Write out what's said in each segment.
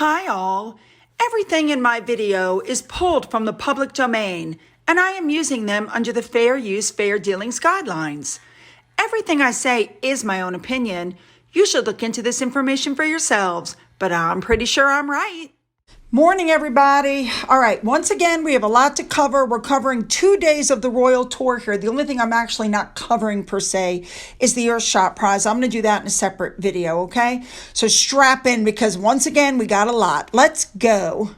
Hi all! Everything in my video is pulled from the public domain, and I am using them under the Fair Use, Fair Dealings guidelines. Everything I say is my own opinion. You should look into this information for yourselves, but I'm pretty sure I'm right. Morning, everybody. All right, once again, we have a lot to cover. We're covering 2 days of the royal tour here. The only thing I'm actually not covering per se is the Earthshot Prize. I'm going to do that in a separate video, okay? So strap in because once again, we got a lot. Let's go.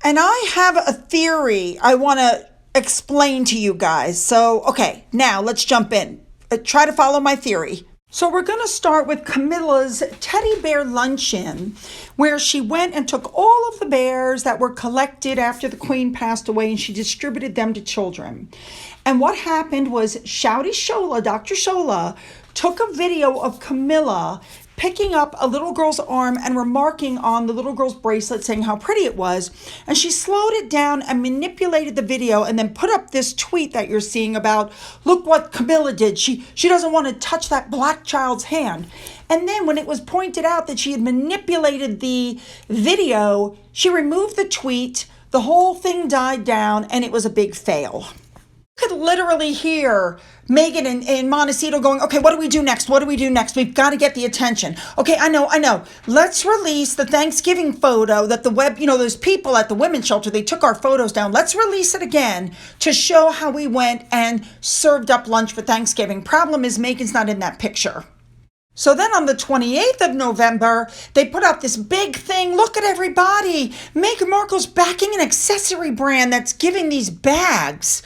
And I have a theory I want to explain to you guys. So, okay, now let's jump in. Try to follow my theory. So we're going to start with Camilla's teddy bear luncheon, where she went and took all of the bears that were collected after the Queen passed away and she distributed them to children. And what happened was Shouty Shola, Dr. Shola, took a video of Camilla picking up a little girl's arm and remarking on the little girl's bracelet, saying how pretty it was. And she slowed it down and manipulated the video and then put up this tweet that you're seeing about, look what Camilla did. She doesn't want to touch that black child's hand. And then when it was pointed out that she had manipulated the video, she removed the tweet, the whole thing died down, and it was a big fail. You could literally hear Meghan and Montecito going, okay, what do we do next? What do we do next? We've got to get the attention. Okay, I know. Let's release the Thanksgiving photo that the those people at the women's shelter, they took our photos down. Let's release it again to show how we went and served up lunch for Thanksgiving. Problem is Meghan's not in that picture. So then on the 28th of November, they put out this big thing. Look at everybody. Meghan Markle's backing an accessory brand that's giving these bags.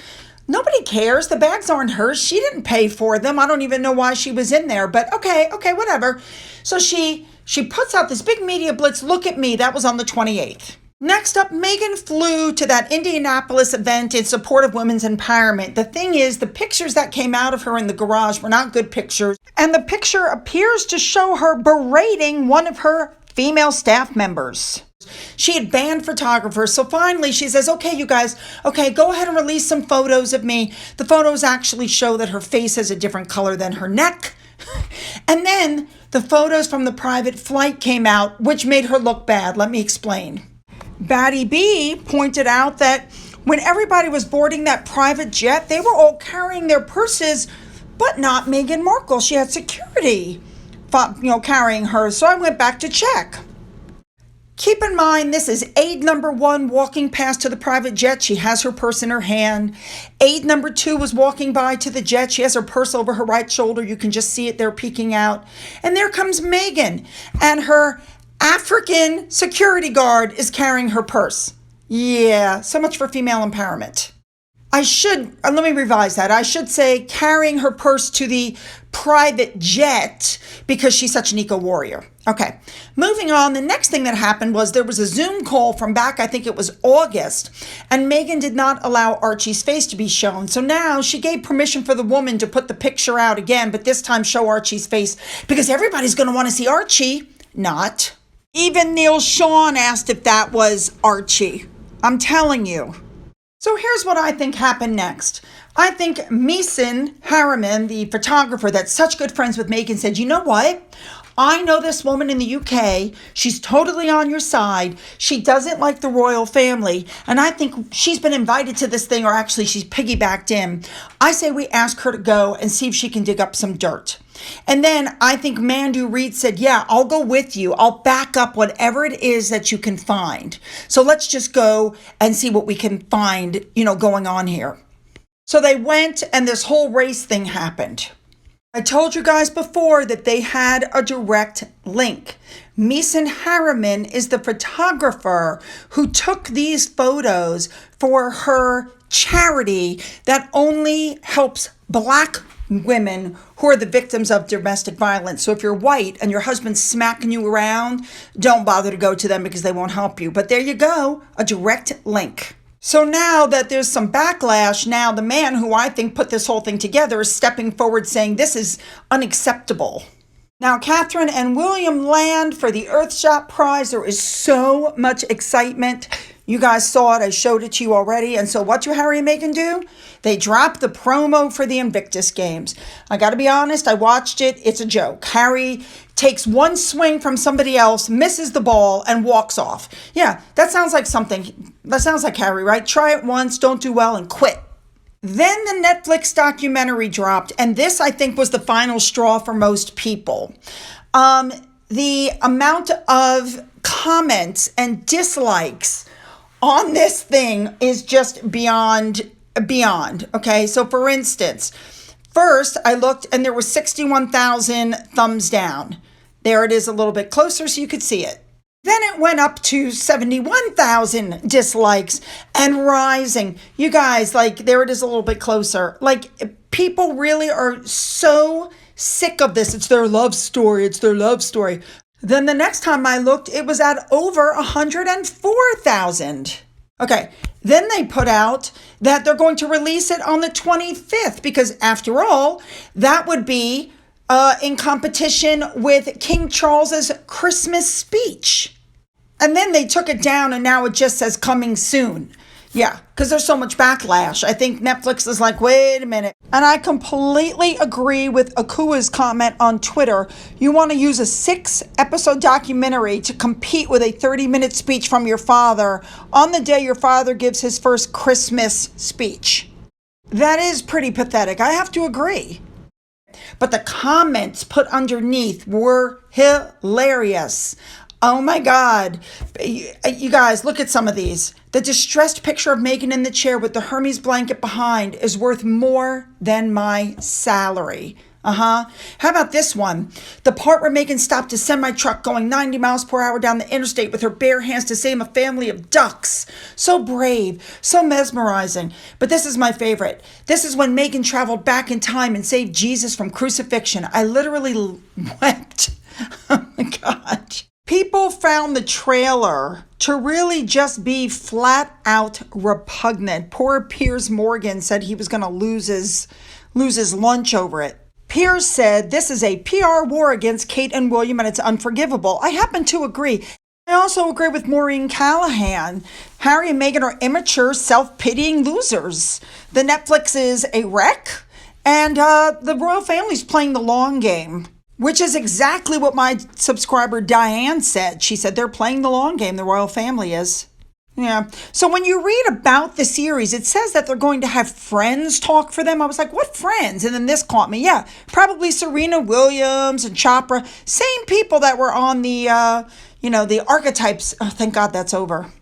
Nobody cares. The bags aren't hers. She didn't pay for them. I don't even know why she was in there, but okay, whatever. So she puts out this big media blitz. Look at me. That was on the 28th. Next up, Meghan flew to that Indianapolis event in support of women's empowerment. The thing is, the pictures that came out of her in the garage were not good pictures. And the picture appears to show her berating one of her female staff members. She had banned photographers, so finally she says, okay, you guys, okay, go ahead and release some photos of me. The photos actually show that her face is a different color than her neck. And then the photos from the private flight came out, which made her look bad. Let me explain. Batty B pointed out that when everybody was boarding that private jet, they were all carrying their purses, but not Meghan Markle. She had security, carrying hers, so I went back to check. Keep in mind, this is aide number 1 walking past to the private jet. She has her purse in her hand. Aide number 2 was walking by to the jet. She has her purse over her right shoulder. You can just see it there peeking out. And there comes Meghan, and her African security guard is carrying her purse. Yeah, so much for female empowerment. Let me revise that. I should say carrying her purse to the private jet because she's such an eco-warrior. Okay, moving on. The next thing that happened was there was a Zoom call from back, I think it was August, and Meghan did not allow Archie's face to be shown. So now she gave permission for the woman to put the picture out again, but this time show Archie's face because everybody's going to want to see Archie. Not. Even Neil Sean asked if that was Archie. I'm telling you. So here's what I think happened next. I think Meghan Harriman, the photographer that's such good friends with Meghan, said, you know what? I know this woman in the UK. She's totally on your side. She doesn't like the royal family. And I think she's been invited to this thing, or actually she's piggybacked in. I say we ask her to go and see if she can dig up some dirt. And then I think Mandu Reid said, yeah, I'll go with you. I'll back up whatever it is that you can find. So let's just go and see what we can find, going on here. So they went and this whole race thing happened. I told you guys before that they had a direct link. Meghan Harriman is the photographer who took these photos for her charity that only helps Black women who are the victims of domestic violence. So if you're white and your husband's smacking you around, don't bother to go to them because they won't help you. But there you go, a direct link. So now that there's some backlash, now the man who I think put this whole thing together is stepping forward saying this is unacceptable. Now, Catherine and William land for the Earthshot Prize. There is so much excitement. You guys saw it. I showed it to you already. And so what do Harry and Meghan do? They dropped the promo for the Invictus Games. I got to be honest, I watched it. It's a joke. Harry takes one swing from somebody else, misses the ball, and walks off. Yeah, that sounds like something. That sounds like Harry, right? Try it once, don't do well, and quit. Then the Netflix documentary dropped, and this, I think, was the final straw for most people. The amount of comments and dislikes on this thing is just beyond. Okay, so for instance, first I looked and there were 61,000 thumbs down. There it is a little bit closer so you could see it. Then it went up to 71,000 dislikes and rising. You guys, like, there it is a little bit closer. Like, people really are so sick of this. It's their love story. It's their love story. Then the next time I looked, it was at over 104,000. Okay, then they put out that they're going to release it on the 25th because, after all, that would be in competition with King Charles's Christmas speech. And then they took it down and now it just says coming soon. Yeah, because there's so much backlash. I think Netflix is like, wait a minute. And I completely agree with Akua's comment on Twitter. You want to use a 6-episode documentary to compete with a 30-minute speech from your father on the day your father gives his first Christmas speech. That is pretty pathetic. I have to agree. But the comments put underneath were hilarious. Oh my God. You guys, look at some of these. The distressed picture of Meghan in the chair with the Hermes blanket behind is worth more than my salary. How about this one? The part where Meghan stopped a semi-truck going 90 miles per hour down the interstate with her bare hands to save a family of ducks. So brave, so mesmerizing. But this is my favorite. This is when Meghan traveled back in time and saved Jesus from crucifixion. I literally wept. Oh my God. People found the trailer to really just be flat out repugnant. Poor Piers Morgan said he was going to lose his lunch over it. Piers said this is a PR war against Kate and William and it's unforgivable. I happen to agree. I also agree with Maureen Callahan. Harry and Meghan are immature, self-pitying losers. The Netflix is a wreck and the royal family's playing the long game. Which is exactly what my subscriber Diane said. She said they're playing the long game, the royal family is. Yeah. So when you read about the series, it says that they're going to have friends talk for them. I was like, what friends? And then this caught me. Yeah, probably Serena Williams and Chopra. Same people that were on the, the archetypes. Oh, thank God that's over.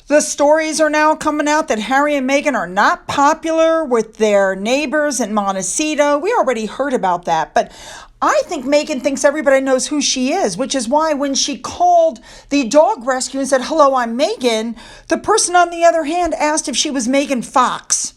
The stories are now coming out that Harry and Meghan are not popular with their neighbors in Montecito. We already heard about that, but I think Meghan thinks everybody knows who she is, which is why when she called the dog rescue and said, hello, I'm Meghan, the person on the other hand asked if she was Megan Fox.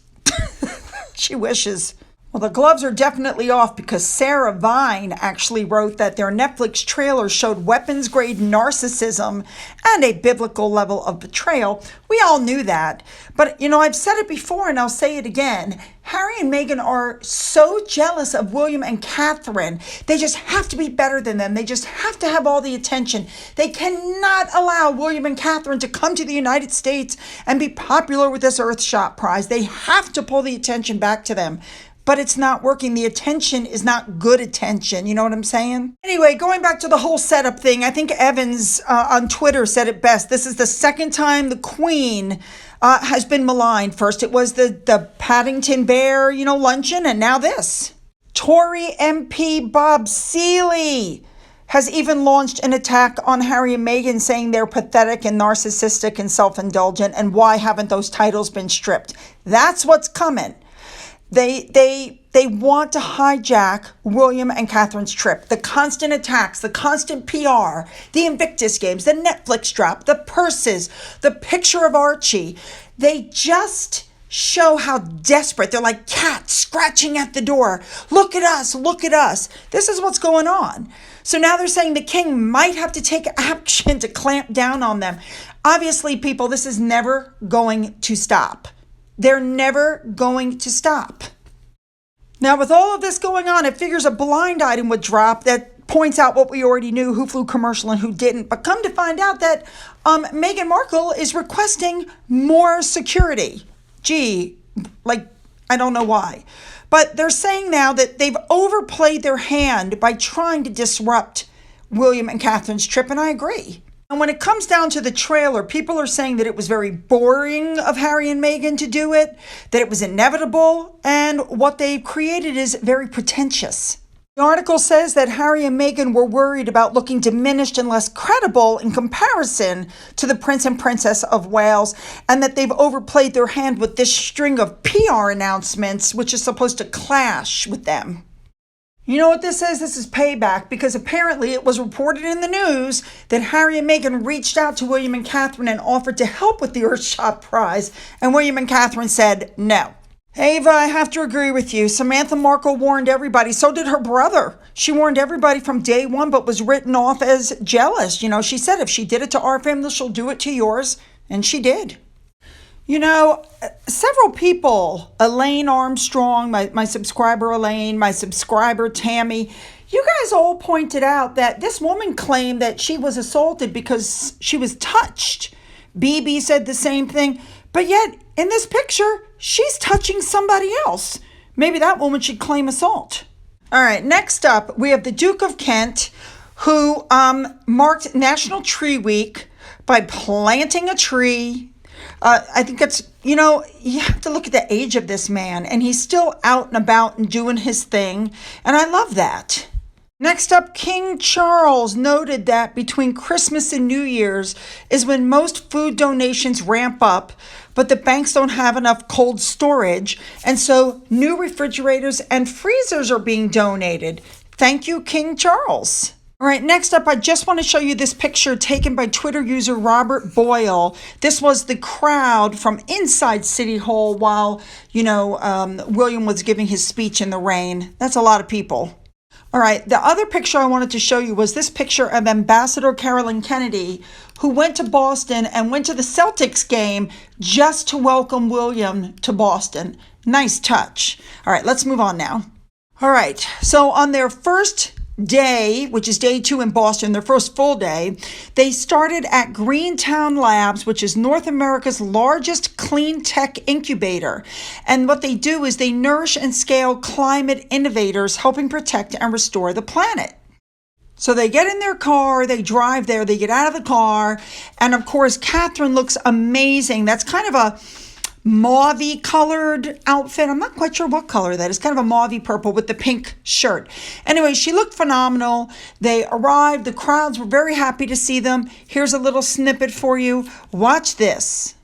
She wishes. Well, the gloves are definitely off because Sarah Vine actually wrote that their Netflix trailer showed weapons-grade narcissism and a biblical level of betrayal. We all knew that. But, I've said it before and I'll say it again. Harry and Meghan are so jealous of William and Catherine. They just have to be better than them. They just have to have all the attention. They cannot allow William and Catherine to come to the United States and be popular with this Earthshot prize. They have to pull the attention back to them. But it's not working. The attention is not good attention. You know what I'm saying? Anyway, going back to the whole setup thing, I think Evans on Twitter said it best. This is the second time the Queen has been maligned. First, it was the Paddington Bear, luncheon, and now this. Tory MP Bob Seeley has even launched an attack on Harry and Meghan, saying they're pathetic and narcissistic and self-indulgent, and why haven't those titles been stripped? That's what's coming. They want to hijack William and Catherine's trip. The constant attacks, the constant PR, the Invictus Games, the Netflix drop, the purses, the picture of Archie. They just show how desperate. They're like cats scratching at the door. Look at us, look at us. This is what's going on. So now they're saying the king might have to take action to clamp down on them. Obviously, people, this is never going to stop. They're never going to stop. Now, with all of this going on, it figures a blind item would drop that points out what we already knew, who flew commercial and who didn't. But come to find out that Meghan Markle is requesting more security. Gee, I don't know why. But they're saying now that they've overplayed their hand by trying to disrupt William and Catherine's trip, and I agree. And when it comes down to the trailer, people are saying that it was very boring of Harry and Meghan to do it, that it was inevitable, and what they created is very pretentious. The article says that Harry and Meghan were worried about looking diminished and less credible in comparison to the Prince and Princess of Wales, and that they've overplayed their hand with this string of PR announcements, which is supposed to clash with them. You know what this is? This is payback, because apparently it was reported in the news that Harry and Meghan reached out to William and Catherine and offered to help with the Earthshot Prize, and William and Catherine said no. Ava, I have to agree with you. Samantha Markle warned everybody. So did her brother. She warned everybody from day one, but was written off as jealous. You know, she said if she did it to our family, she'll do it to yours, and she did. You know, several people, Elaine Armstrong, my subscriber Elaine, my subscriber Tammy, you guys all pointed out that this woman claimed that she was assaulted because she was touched. BB said the same thing, but yet in this picture, she's touching somebody else. Maybe that woman should claim assault. All right, next up, we have the Duke of Kent, who marked National Tree Week by planting a tree. I think it's, you know, you have to look at the age of this man, and he's still out and about and doing his thing, and I love that. Next up, King Charles noted that between Christmas and New Year's is when most food donations ramp up, but the banks don't have enough cold storage, and so new refrigerators and freezers are being donated. Thank you, King Charles. All right, next up, I just want to show you this picture taken by Twitter user Robert Boyle. This was the crowd from inside City Hall while, William was giving his speech in the rain. That's a lot of people. All right, the other picture I wanted to show you was this picture of Ambassador Carolyn Kennedy, who went to Boston and went to the Celtics game just to welcome William to Boston. Nice touch. All right, let's move on now. All right, so on their first day, which is day 2 in Boston, their first full day, they started at Greentown Labs, which is North America's largest clean tech incubator. And what they do is they nourish and scale climate innovators, helping protect and restore the planet. So they get in their car, they drive there, they get out of the car, and of course, Catherine looks amazing. That's kind of a mauve-y colored outfit. I'm not quite sure what color that is. Kind of a mauve-y purple with the pink shirt. Anyway, she looked phenomenal. They arrived. The crowds were very happy to see them. Here's a little snippet for you. Watch this.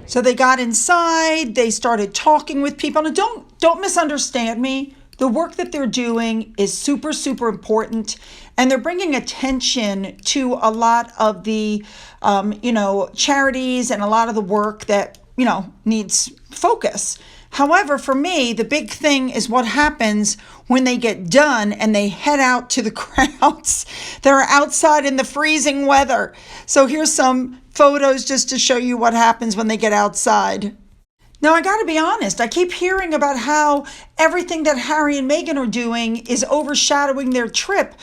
So they got inside. They started talking with people. Now, don't misunderstand me. The work that they're doing is super, super important, and they're bringing attention to a lot of the, charities and a lot of the work that, needs focus. However, for me, the big thing is what happens when they get done and they head out to the crowds that are outside in the freezing weather. So here's some photos just to show you what happens when they get outside. Now, I got to be honest, I keep hearing about how everything that Harry and Meghan are doing is overshadowing their trip.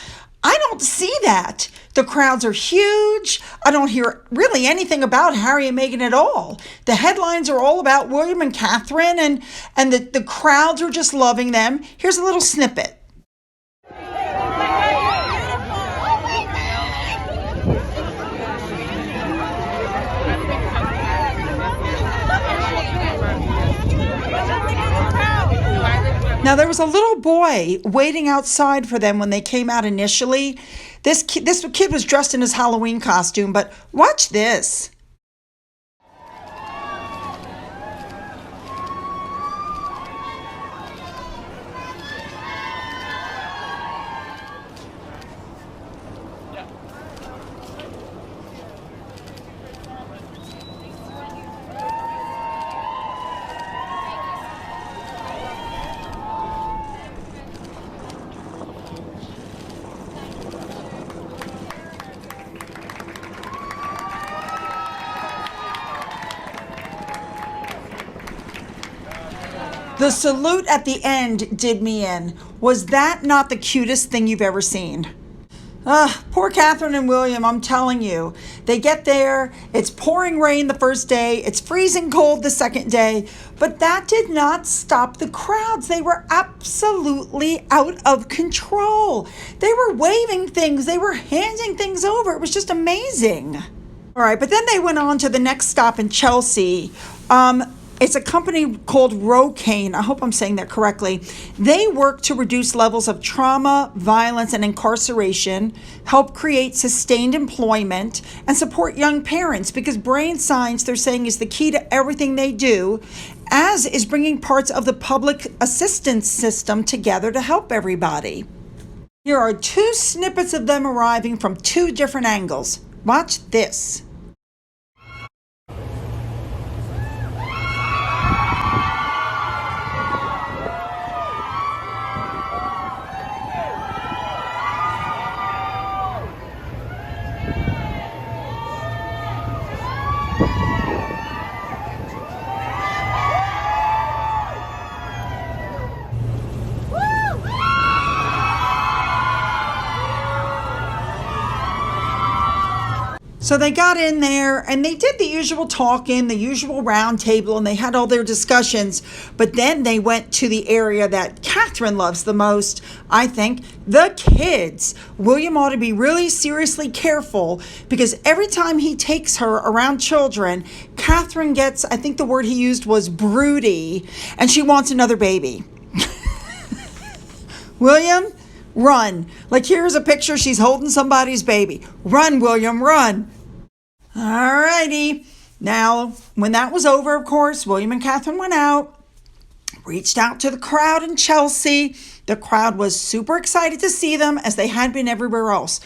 I don't see that. The crowds are huge. I don't hear really anything about Harry and Meghan at all. The headlines are all about William and Catherine, and the crowds are just loving them. Here's a little snippet. Now, there was a little boy waiting outside for them when they came out initially. This kid was dressed in his Halloween costume, but watch this. The salute at the end did me in. Was that not the cutest thing you've ever seen? Poor Catherine and William, I'm telling you. They get there, it's pouring rain the first day, it's freezing cold the second day, but that did not stop the crowds. They were absolutely out of control. They were waving things, they were handing things over. It was just amazing. All right, but then they went on to the next stop in Chelsea. It's a company called Rocaine. I hope I'm saying that correctly. They work to reduce levels of trauma, violence, and incarceration, help create sustained employment, and support young parents, because brain science, they're saying, is the key to everything they do, as is bringing parts of the public assistance system together to help everybody. Here are 2 snippets of them arriving from 2 different angles. Watch this. So they got in there and they did the usual talking, the usual round table, and they had all their discussions. But then they went to the area that Catherine loves the most, I think, the kids. William ought to be really seriously careful, because every time he takes her around children, Catherine gets, I think the word he used was broody, and she wants another baby. William, run. Like, here's a picture, she's holding somebody's baby. Run, William, run. All righty. Now, when that was over, of course, William and Catherine went out, reached out to the crowd in Chelsea. The crowd was super excited to see them, as they had been everywhere else.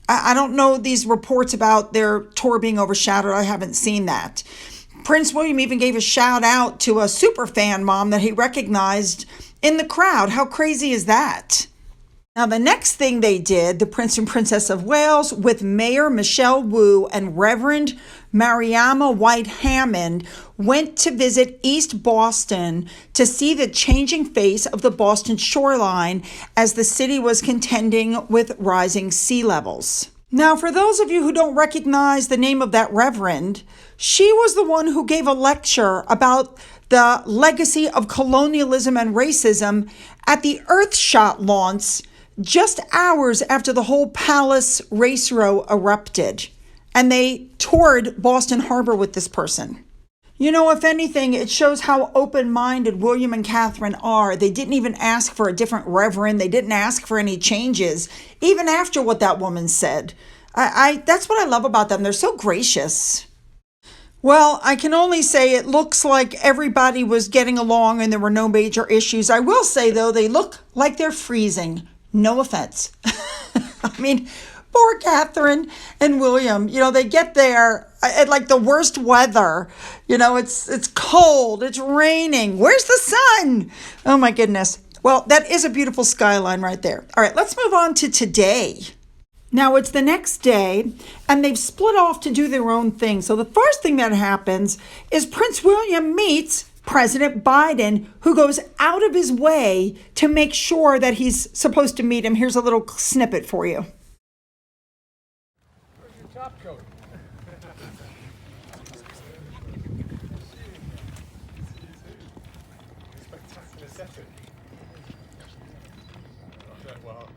I don't know these reports about their tour being overshadowed. I haven't seen that. Prince William even gave a shout out to a super fan mom that he recognized in the crowd. How crazy is that? Now, the next thing they did, the Prince and Princess of Wales, with Mayor Michelle Wu and Reverend Mariama White Hammond, went to visit East Boston to see the changing face of the Boston shoreline as the city was contending with rising sea levels. Now, for those of you who don't recognize the name of that reverend, she was the one who gave a lecture about the legacy of colonialism and racism at the Earthshot launch, just hours after the whole Palace race row erupted. And they toured Boston Harbor with this person. You know, if anything, it shows how open-minded William and Catherine are. They didn't even ask for a different reverend. They didn't ask for any changes, even after what that woman said. That's what I love about them. They're so gracious. Well, I can only say it looks like everybody was getting along and there were no major issues. I will say, though, they look like they're freezing. No offense. I mean, poor Catherine and William, you know, they get there at like the worst weather. You know, it's cold, it's raining. Where's the sun? Oh my goodness. Well, that is a beautiful skyline right there. All right, let's move on to today. Now, it's the next day, and they've split off to do their own thing. So the first thing that happens is Prince William meets President Biden, who goes out of his way to make sure that he's supposed to meet him. Here's a little snippet for you. Where's your top coat? Spectacular setting. Well,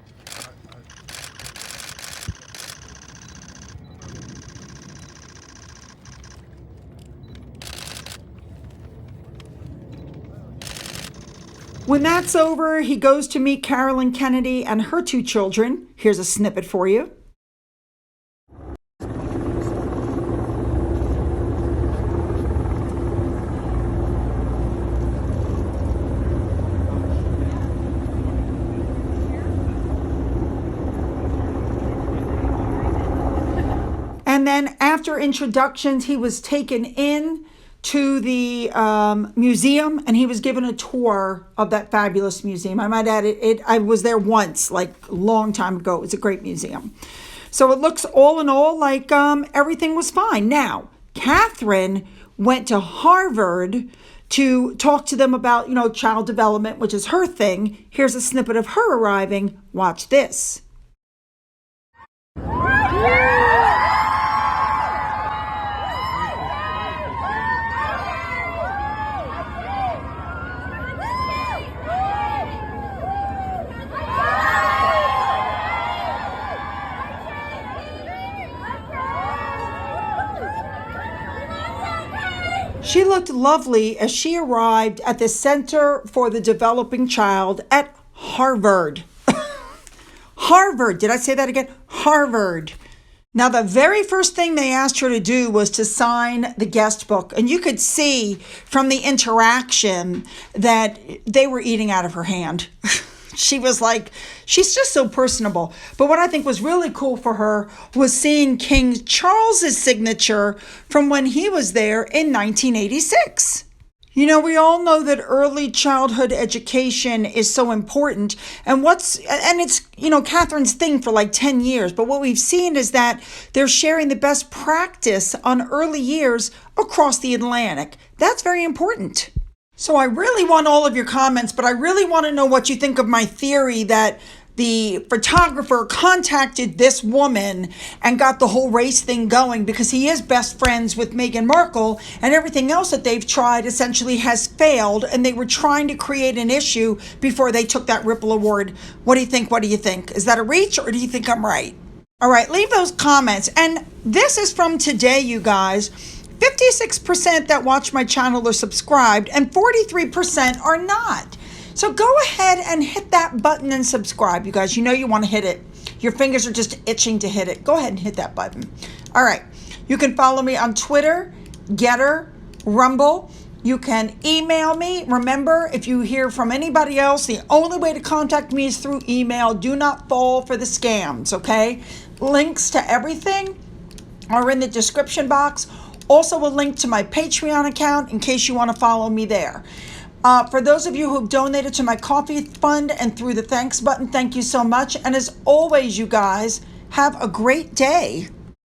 When that's over, he goes to meet Carolyn Kennedy and her 2 children. Here's a snippet for you. And then after introductions, he was taken in to the museum, and he was given a tour of that fabulous museum. I might add, I was there once, like a long time ago. It was a great museum. So it looks all in all like everything was fine. Now, Catherine went to Harvard to talk to them about, you know, child development, which is her thing. Here's a snippet of her arriving. Watch this. She looked lovely as she arrived at the Center for the Developing Child at Harvard. Harvard. Did I say that again? Harvard. Now, the very first thing they asked her to do was to sign the guest book. And you could see from the interaction that they were eating out of her hand. She was like, she's just so personable. But what I think was really cool for her was seeing King Charles's signature from when he was there in 1986. You know, we all know that early childhood education is so important. And it's, Catherine's thing for like 10 years. But what we've seen is that they're sharing the best practice on early years across the Atlantic. That's very important. So I really want all of your comments, but I really want to know what you think of my theory that the photographer contacted this woman and got the whole race thing going because he is best friends with Meghan Markle, and everything else that they've tried essentially has failed, and they were trying to create an issue before they took that Ripple Award. What do you think? What do you think? Is that a reach, or do you think I'm right? All right, leave those comments. And this is from today, you guys. 56% that watch my channel are subscribed and 43% are not. So go ahead and hit that button and subscribe, you guys. You know you want to hit it. Your fingers are just itching to hit it. Go ahead and hit that button. All right. You can follow me on Twitter, Getter, Rumble. You can email me. Remember, if you hear from anybody else, the only way to contact me is through email. Do not fall for the scams, okay? Links to everything are in the description box. Also, a link to my Patreon account in case you want to follow me there. For those of you who've donated to my coffee fund and through the thanks button, thank you so much. And as always, you guys, have a great day.